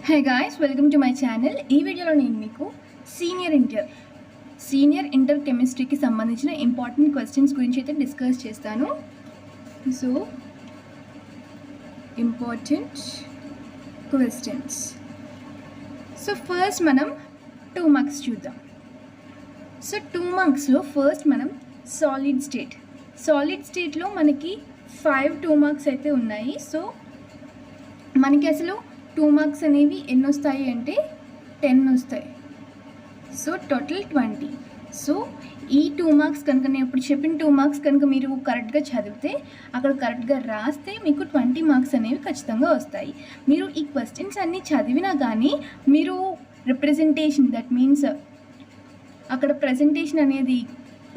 Hey guys, welcome to my channel. ఈ వీడియోలో నేను మీకు సీనియర్ ఇంటర్ కెమిస్ట్రీకి సంబంధించిన ఇంపార్టెంట్ క్వశ్చన్స్ గురించి అయితే డిస్కస్ చేస్తాను. So important questions. So first మనం 2 మార్క్స్ చూద్దాం. సో 2 మార్క్స్లో ఫస్ట్ మనం సాలిడ్ స్టేట్లో మనకి 2 మార్క్స్ అయితే ఉన్నాయి. సో మనకి అసలు 2 మార్క్స్ అనేవి ఎన్ని వస్తాయి అంటే 10 వస్తాయి. So total 20. సో ఈ 2 మార్క్స్ కనుక నేను ఇప్పుడు చెప్పిన 2 మార్క్స్ కనుక మీరు కరెక్ట్గా చదివితే, అక్కడ కరెక్ట్గా రాస్తే మీకు 20 మార్క్స్ అనేవి ఖచ్చితంగా వస్తాయి. మీరు ఈ క్వశ్చన్స్ అన్నీ చదివినా కానీ మీరు రిప్రజెంటేషన్, దట్ మీన్స్ అక్కడ ప్రజెంటేషన్ అనేది,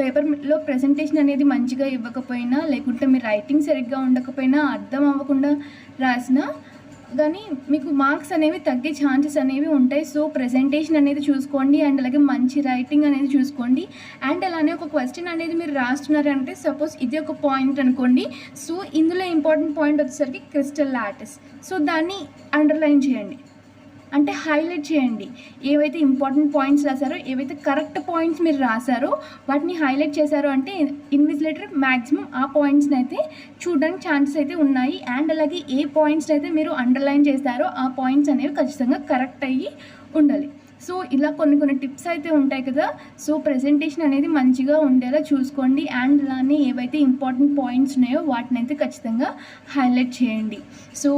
పేపర్లో ప్రజెంటేషన్ అనేది మంచిగా ఇవ్వకపోయినా, లేకుంటే మీ రైటింగ్ సరిగ్గా ఉండకపోయినా, అర్థం అవ్వకుండా రాసినా కానీ మీకు మార్క్స్ అనేవి తగ్గే ఛాన్సెస్ అనేవి ఉంటాయి. సో ప్రజెంటేషన్ అనేది చూసుకోండి, అండ్ అలాగే మంచి రైటింగ్ అనేది చూసుకోండి. అండ్ అలానే ఒక క్వశ్చన్ అనేది మీరు రాస్తున్నారంటే, సపోజ్ ఇది ఒక పాయింట్ అనుకోండి. సో ఇందులో ఇంపార్టెంట్ పాయింట్ వచ్చేసరికి క్రిస్టల్ లాటిస్. సో దాన్ని అండర్లైన్ చేయండి, అంటే హైలైట్ చేయండి. ఏవైతే ఇంపార్టెంట్ పాయింట్స్ రాశారో, ఏవైతే కరెక్ట్ పాయింట్స్ మీరు రాశారో వాటిని హైలైట్ చేశారో అంటే ఇన్విజిలేటర్ మ్యాక్సిమం ఆ పాయింట్స్ని అయితే చూడడానికి ఛాన్సెస్ అయితే ఉన్నాయి. అండ్ అలాగే ఏ పాయింట్స్ని అయితే మీరు అండర్లైన్ చేశారో ఆ పాయింట్స్ అనేవి ఖచ్చితంగా కరెక్ట్ అయ్యి ఉండాలి. సో ఇలా కొన్ని టిప్స్ అయితే ఉంటాయి కదా. సో ప్రజెంటేషన్ అనేది మంచిగా ఉండేలా చూసుకోండి. అండ్ అలానే ఏవైతే ఇంపార్టెంట్ పాయింట్స్ ఉన్నాయో వాటిని అయితే ఖచ్చితంగా హైలైట్ చేయండి. సో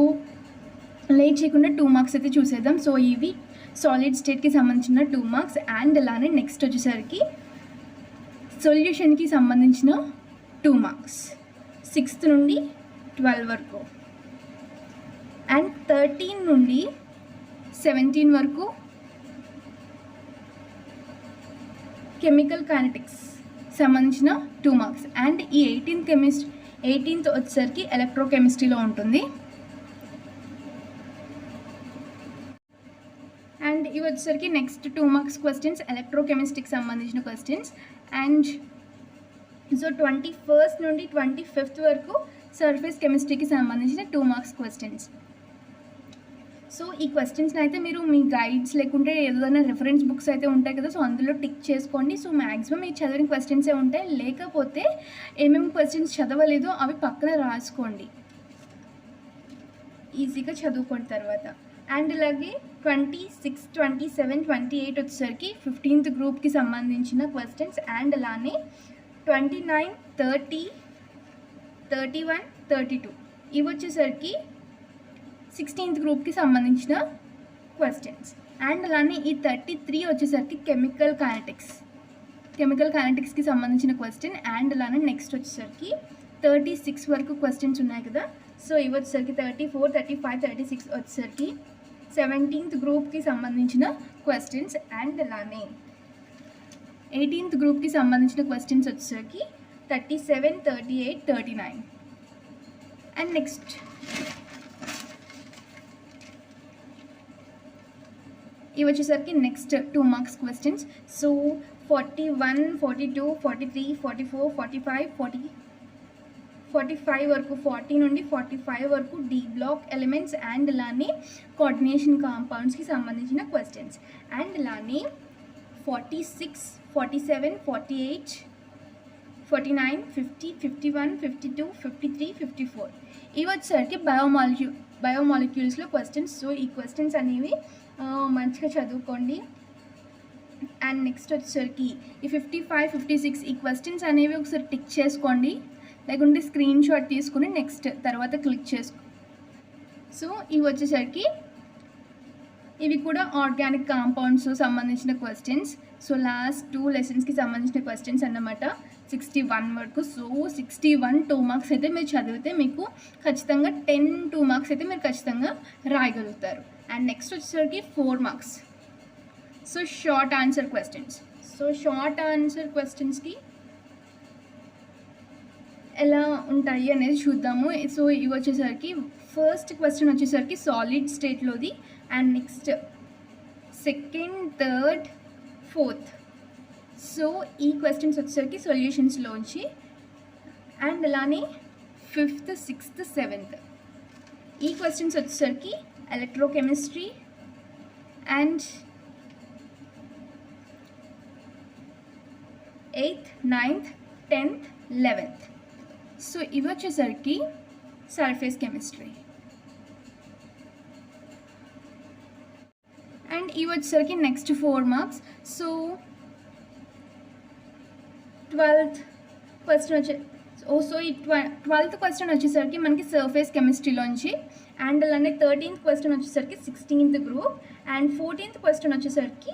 లేట్ చేయకుండా 2 మార్క్స్ అయితే చూసేద్దాం. సో ఇవి సాలిడ్ స్టేట్కి సంబంధించిన 2 మార్క్స్. అండ్ అలానే నెక్స్ట్ వచ్చేసరికి సొల్యూషన్కి సంబంధించిన 2 మార్క్స్ 6th నుండి 12 వరకు, అండ్ 13 నుండి 17 వరకు కెమికల్ కైనెటిక్స్ సంబంధించిన 2 మార్క్స్. అండ్ ఈ 18th వచ్చేసరికి ఎలక్ట్రోకెమిస్ట్రీలో ఉంటుంది. అండ్ ఇవి వచ్చేసరికి నెక్స్ట్ 2 మార్క్స్ క్వశ్చన్స్, ఎలక్ట్రోకెమిస్ట్రీకి సంబంధించిన క్వశ్చన్స్. అండ్ సో 21st నుండి 25th వరకు సర్ఫేస్ కెమిస్ట్రీకి సంబంధించిన 2 మార్క్స్ క్వశ్చన్స్. సో ఈ క్వశ్చన్స్ని అయితే మీరు మీ గైడ్స్ లేకుంటే ఏదైనా రిఫరెన్స్ బుక్స్ అయితే ఉంటాయి కదా, సో అందులో టిక్ చేసుకోండి. సో మ్యాక్సిమం మీరు చదివిన క్వశ్చన్సే ఉంటాయి. లేకపోతే ఏమేమి క్వశ్చన్స్ చదవలేదో అవి పక్కన రాసుకోండి, ఈజీగా చదువుకోండి తర్వాత. అండ్ అలాగే 26, 27, 28 వచ్చేసరికి 15th గ్రూప్కి సంబంధించిన క్వశ్చన్స్. అండ్ అలానే 29, 30, 31, 32 ఇవి వచ్చేసరికి 16th గ్రూప్కి సంబంధించిన క్వశ్చన్స్. అండ్ అలానే ఈ 33 వచ్చేసరికి కెమికల్ కైనెటిక్స్కి సంబంధించిన క్వశ్చన్. అండ్ అలానే నెక్స్ట్ వచ్చేసరికి 36 వరకు క్వశ్చన్స్ ఉన్నాయి కదా. సో ఇవి వచ్చేసరికి 34, 35, 36 వచ్చేసరికి 17th గ్రూప్కి సంబంధించిన క్వశ్చన్స్. అండ్ అలానే 18th గ్రూప్కి సంబంధించిన క్వశ్చన్స్ వచ్చేసరికి 37, 38, 39. అండ్ నెక్స్ట్ ఇవి వచ్చేసరికి నెక్స్ట్ 2 మార్క్స్ క్వశ్చన్స్. సో 41, 42, 43, 44, 45, 45 వరకు, 40 నుండి 45 వరకు డి బ్లాక్ ఎలిమెంట్స్. అండ్ అలానే కోఆర్డినేషన్ కాంపౌండ్స్కి సంబంధించిన క్వశ్చన్స్. అండ్ అలానే 46, 47, 48, 49, 50, 51, 52, 53, 54 ఇవి వచ్చేసరికి బయోమాలిక్యూల్స్లో క్వశ్చన్స్. సో ఈ క్వశ్చన్స్ అనేవి మంచిగా చదువుకోండి. అండ్ నెక్స్ట్ వచ్చేసరికి ఈ 55, 56 ఈ క్వశ్చన్స్ అనేవి ఒకసారి టిక్ చేసుకోండి, లేకుంటే స్క్రీన్ షాట్ తీసుకుని నెక్స్ట్ తర్వాత క్లిక్ చేసుకో. సో ఇవి వచ్చేసరికి ఇవి కూడా ఆర్గానిక్ కాంపౌండ్స్ సంబంధించిన క్వశ్చన్స్. సో లాస్ట్ 2 లెసన్స్కి సంబంధించిన క్వశ్చన్స్ అన్నమాట, 61 వరకు. సో 61 2 మార్క్స్ అయితే మీరు చదివితే మీకు ఖచ్చితంగా 2 మార్క్స్ అయితే మీరు ఖచ్చితంగా రాయగలుగుతారు. అండ్ నెక్స్ట్ వచ్చేసరికి 4 మార్క్స్. సో షార్ట్ ఆన్సర్ క్వశ్చన్స్కి ఎలా ఉంటాయి అనేది చూద్దాము. సో ఇవి వచ్చేసరికి ఫస్ట్ క్వశ్చన్ వచ్చేసరికి సాలిడ్ స్టేట్లోది. And next 2nd, 3rd, 4th. So ఈ క్వశ్చన్స్ వచ్చేసరికి సొల్యూషన్స్లోంచి. అండ్ అలానే 5th, 6th, 7th ఈ క్వశ్చన్స్ వచ్చేసరికి electrochemistry, and 8th, 9th, 10th, 11th. So ఇవి వచ్చేసరికి సర్ఫేస్ కెమిస్ట్రీ. అండ్ ఇవి వచ్చేసరికి next 4 marks. So 12th question so ఈ 12th క్వశ్చన్ వచ్చేసరికి మనకి సర్ఫేస్ కెమిస్ట్రీలోంచి. అండ్ అలానే 13th క్వశ్చన్ వచ్చేసరికి 16th group. And 14th question వచ్చేసరికి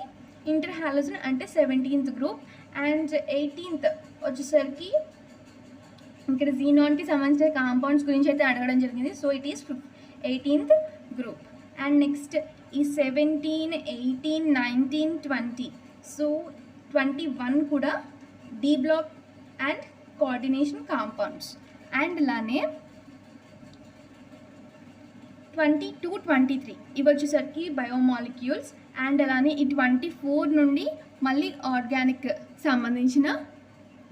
ఇంటర్ హాలోజన్ అంటే 17th గ్రూప్. అండ్ 18th వచ్చేసరికి ఇక్కడ జీనాన్కి సంబంధించిన కాంపౌండ్స్ గురించి అయితే అడగడం జరిగింది. So it is 18th group. And next ఈ 17, 18, 19, 20. సో 21 కూడా D block and coordination compounds. And అలానే 22, 23 ఇవి వచ్చేసరికి బయోమాలిక్యూల్స్. అండ్ అలానే ఈ 24 నుండి మళ్ళీ ఆర్గానిక్ సంబంధించిన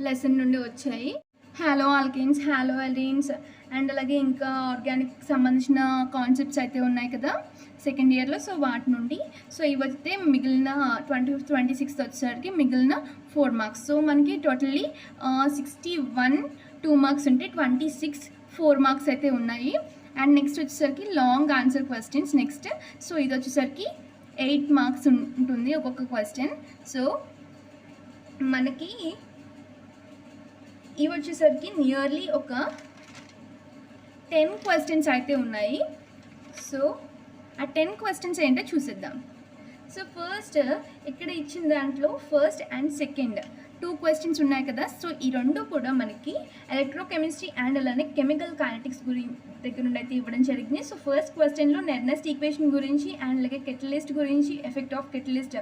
లెసన్ నుండి వచ్చాయి. హాలో ఆల్కేన్స్, హాలో అలీన్స్ అండ్ అలాగే ఇంకా ఆర్గానిక్ సంబంధించిన కాన్సెప్ట్స్ అయితే ఉన్నాయి కదా సెకండ్ ఇయర్లో. సో వాటి నుండి సో ఇవైతే మిగిలిన 25th, 26th వచ్చేసరికి మిగిలిన 4 మార్క్స్. సో మనకి టోటల్లీ 61 2 మార్క్స్ ఉంటే 26 4 మార్క్స్ అయితే ఉన్నాయి. అండ్ నెక్స్ట్ వచ్చేసరికి long answer questions next. So ఇది వచ్చేసరికి 8 మార్క్స్ ఉంటుంది ఒక్కొక్క క్వశ్చన్. సో మనకి ఇవి వచ్చేసరికి నియర్లీ ఒక 10 క్వశ్చన్స్ అయితే ఉన్నాయి. సో ఆ 10 క్వశ్చన్స్ ఏంటో చూసేద్దాం. సో ఫస్ట్ ఇక్కడ ఇచ్చిన దాంట్లో ఫస్ట్ అండ్ సెకండ్ 2 క్వశ్చన్స్ ఉన్నాయి కదా. సో ఈ రెండు కూడా మనకి ఎలక్ట్రోకెమిస్ట్రీ అండ్ అలానే కెమికల్ కైనెటిక్స్ దగ్గర నుండి అయితే ఇవ్వడం జరిగింది. సో ఫస్ట్ క్వశ్చన్లో నెర్నెస్ట్ ఈక్వేషన్ గురించి అండ్ అలాగే కెటలిస్ట్ గురించి, ఎఫెక్ట్ ఆఫ్ కెటలిస్ట్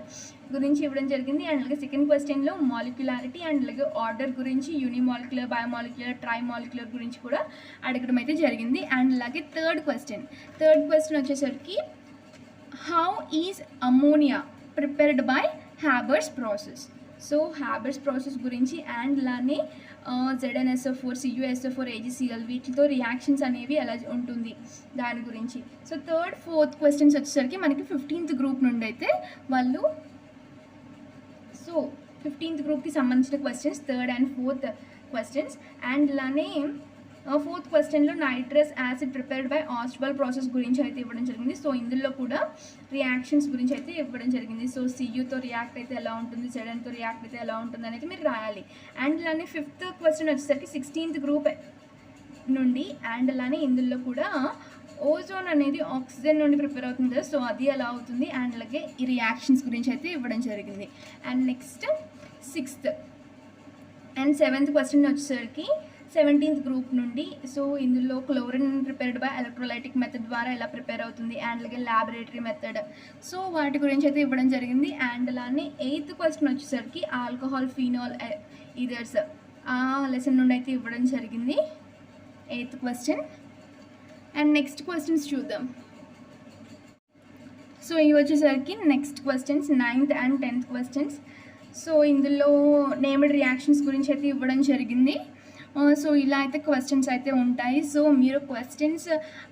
గురించి ఇవ్వడం జరిగింది. అండ్ అలాగే సెకండ్ క్వశ్చన్లో మాలిక్యులారిటీ అండ్ అలాగే ఆర్డర్ గురించి, యూనిమాలిక్యులర్, బయోమాలిక్యులర్, ట్రైమాలిక్యులర్ గురించి కూడా అడగడం అయితే జరిగింది. అండ్ అలాగే థర్డ్ క్వశ్చన్ వచ్చేసరికి how is ammonia prepared by Haber's process. So Haber's process గురించి అండ్ అలానే ZnSO4, CuSO4, AgCl వీటితో రియాక్షన్స్ అనేవి ఎలా ఉంటుంది దాని గురించి. సో థర్డ్ ఫోర్త్ క్వశ్చన్స్ వచ్చేసరికి మనకి 15th గ్రూప్ నుండి అయితే వాళ్ళు సో 15th గ్రూప్కి సంబంధించిన questions third and fourth questions. And అలానే ఫోర్త్ క్వశ్చన్లో nitrous acid prepared by Ostwald process గురించి అయితే ఇవ్వడం జరిగింది. సో ఇందులో కూడా రియాక్షన్స్ గురించి అయితే ఇవ్వడం జరిగింది. సో Cuతో రియాక్ట్ అయితే ఎలా ఉంటుంది, Znతో రియాక్ట్ అయితే ఎలా ఉంటుంది అనేది మీరు రాయాలి. అండ్ అలానే 5th క్వశ్చన్ వచ్చేసరికి 16th గ్రూప్ నుండి. అండ్ అలానే ఇందులో కూడా ఓజోన్ అనేది ఆక్సిజన్ నుండి ప్రిపేర్ అవుతుంది కదా, సో అది ఎలా అవుతుంది అండ్ అలాగే ఈ రియాక్షన్స్ గురించి అయితే ఇవ్వడం జరిగింది. And next 6th and 7th question వచ్చేసరికి 17th గ్రూప్ నుండి. సో ఇందులో chlorine prepared by electrolytic method ద్వారా ఎలా ప్రిపేర్ అవుతుంది అండ్ అలాగే ల్యాబొరేటరీ మెథడ్, సో వాటి గురించి అయితే ఇవ్వడం జరిగింది. అండ్ అలానే 8th క్వశ్చన్ వచ్చేసరికి ఆల్కహాల్, ఫినాల్ ఈథర్స్ ఆ లెసన్ నుండి అయితే ఇవ్వడం జరిగింది 8th question. And next questions చూద్దాం. సో ఇవి వచ్చేసరికి next questions 9th and 10th questions. So ఇందులో నేమ్డ్ రియాక్షన్స్ గురించి అయితే ఇవ్వడం జరిగింది. సో ఇలా అయితే క్వశ్చన్స్ అయితే ఉంటాయి. సో మీరు క్వశ్చన్స్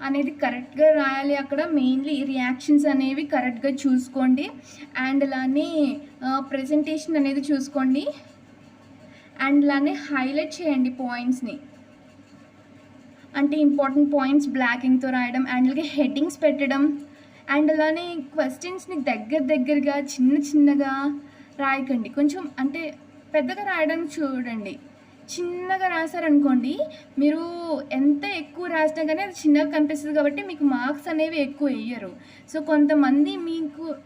అనేది కరెక్ట్గా రాయాలి. అక్కడ మెయిన్లీ రియాక్షన్స్ అనేవి కరెక్ట్గా చూసుకోండి. అండ్ అలానే ప్రెజెంటేషన్ అనేది చూసుకోండి. అండ్ అలానే హైలైట్ చేయండి పాయింట్స్ని, అంటే ఇంపార్టెంట్ పాయింట్స్ బ్లాకింగ్తో రాయడం అండ్ అలాగే హెడ్డింగ్స్ పెట్టడం. అండ్ అలానే క్వశ్చన్స్ని దగ్గరగా చిన్నగా రాయకండి. కొంచెం అంటే పెద్దగా రాయడానికి చూడండి. చిన్నగా రాశారనుకోండి, మీరు ఎంత ఎక్కువ రాసినా కానీ అది చిన్నగా కనిపిస్తుంది కాబట్టి మీకు మార్క్స్ అనేవి ఎక్కువ వేయరు. సో కొంతమంది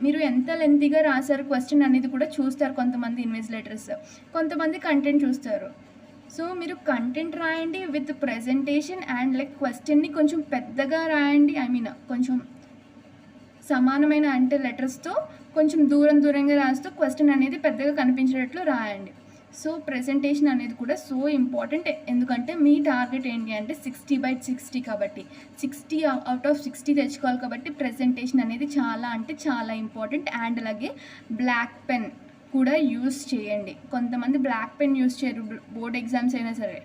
మీరు ఎంత లెంతీగా రాశారు క్వశ్చన్ అనేది కూడా చూస్తారు. కొంతమంది ఇన్విజిలేటర్స్, కొంతమంది కంటెంట్ చూస్తారు. సో మీరు కంటెంట్ రాయండి విత్ ప్రెజెంటేషన్ అండ్ లైక్ క్వశ్చన్ని కొంచెం పెద్దగా రాయండి. కొంచెం సమానమైన అంటే లెటర్స్తో కొంచెం దూరంగా రాస్తూ క్వశ్చన్ అనేది పెద్దగా కనిపించేటట్లు రాయండి. సో ప్రెజెంటేషన్ అనేది కూడా సో ఇంపార్టెంట్. ఎందుకంటే మీ టార్గెట్ ఏంటి అంటే 60/60 కాబట్టి 60 అవుట్ ఆఫ్ 60 తెచ్చుకోవాలి కాబట్టి ప్రెజెంటేషన్ అనేది చాలా ఇంపార్టెంట్. అండ్ అలాగే బ్లాక్ పెన్ కూడా యూస్ చేయండి. కొంతమంది బ్లాక్ పెన్ యూస్ చేయరు బోర్డ్ ఎగ్జామ్స్ అయినా సరే.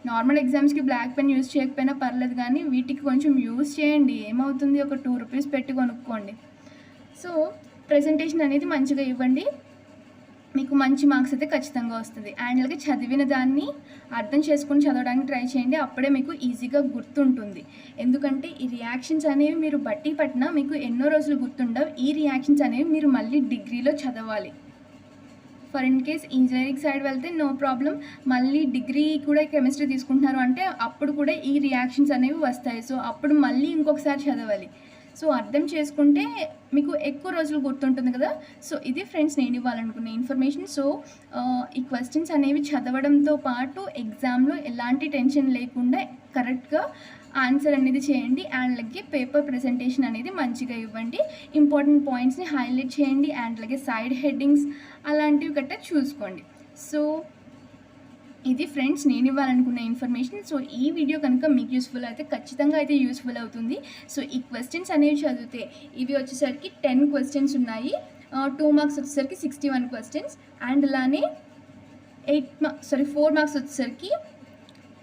నార్మల్ ఎగ్జామ్స్కి బ్లాక్ పెన్ యూస్ చేయకపోయినా పర్లేదు, కానీ వీటికి కొంచెం యూస్ చేయండి. ఏమవుతుంది, ఒక 2 రూపీస్ పెట్టి కొనుక్కోండి. సో ప్రెజెంటేషన్ అనేది మంచిగా ఇవ్వండి, మీకు మంచి మార్క్స్ అయితే ఖచ్చితంగా వస్తుంది. అండ్ అలాగే చదివిన దాన్ని అర్థం చేసుకొని చదవడానికి ట్రై చేయండి, అప్పుడే మీకు ఈజీగా గుర్తుంటుంది. ఎందుకంటే ఈ రియాక్షన్స్ అనేవి మీరు బట్టి పట్టినా మీకు ఎన్నో రోజులు గుర్తుండవు. ఈ రియాక్షన్స్ అనేవి మీరు మళ్ళీ డిగ్రీలో చదవాలి. For in case engineering side వెళ్తే నో ప్రాబ్లం, మళ్ళీ డిగ్రీ కూడా కెమిస్ట్రీ తీసుకుంటున్నారు అంటే అప్పుడు కూడా ఈ రియాక్షన్స్ అనేవి వస్తాయి. సో అప్పుడు మళ్ళీ ఇంకొకసారి చదవాలి. సో అర్థం చేసుకుంటే మీకు ఎక్కువ రోజులు గుర్తుంటుంది కదా. సో ఇది ఫ్రెండ్స్ నేను ఇవ్వాలనుకునే ఇన్ఫర్మేషన్. సో ఈ క్వశ్చన్స్ అనేవి చదవడంతో పాటు ఎగ్జామ్లో ఎలాంటి టెన్షన్ లేకుండా కరెక్ట్గా ఆన్సర్ అనేది చేయండి. అండ్ అలాగే పేపర్ ప్రెజెంటేషన్ అనేది మంచిగా ఇవ్వండి, ఇంపార్టెంట్ పాయింట్స్ని హైలైట్ చేయండి. అండ్ అలాగే సైడ్ హెడ్డింగ్స్ అలాంటివి గట్టా చూసుకోండి. సో ఇది ఫ్రెండ్స్ నేను ఇవ్వాలనుకున్న ఇన్ఫర్మేషన్. సో ఈ వీడియో కనుక మీకు యూస్ఫుల్ అయితే ఖచ్చితంగా అయితే యూస్ఫుల్ అవుతుంది. సో ఈ క్వశ్చన్స్ అనేవి చదివితే ఇవి వచ్చేసరికి 10 క్వశ్చన్స్ ఉన్నాయి, 2 మార్క్స్ వచ్చేసరికి 61 క్వశ్చన్స్, అండ్ అలానే 4 మార్క్స్ వచ్చేసరికి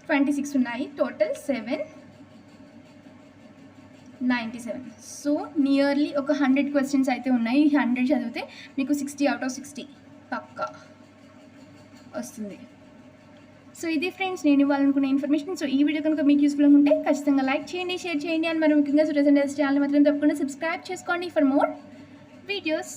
26 ఉన్నాయి, టోటల్ 797. సో నియర్లీ ఒక 100 క్వశ్చన్స్ అయితే ఉన్నాయి. 100 చదివితే మీకు 60 out of 60 పక్కా వస్తుంది. సో ఇది ఫ్రెండ్స్ నేను ఇవ్వాలనుకునే ఇన్ఫర్మేషన్. సో ఈ వీడియో కనుక మీకు యూస్ఫుల్ ఉంటే ఖచ్చితంగా లైక్ చేయండి, షేర్ చేయండి, అండ్ మరి ముఖ్యంగా సురేష్ అండ్ ఛానల్ మాత్రం తప్పకుండా సబ్స్క్రైబ్ చేసుకోండి ఫర్ మోర్ వీడియోస్.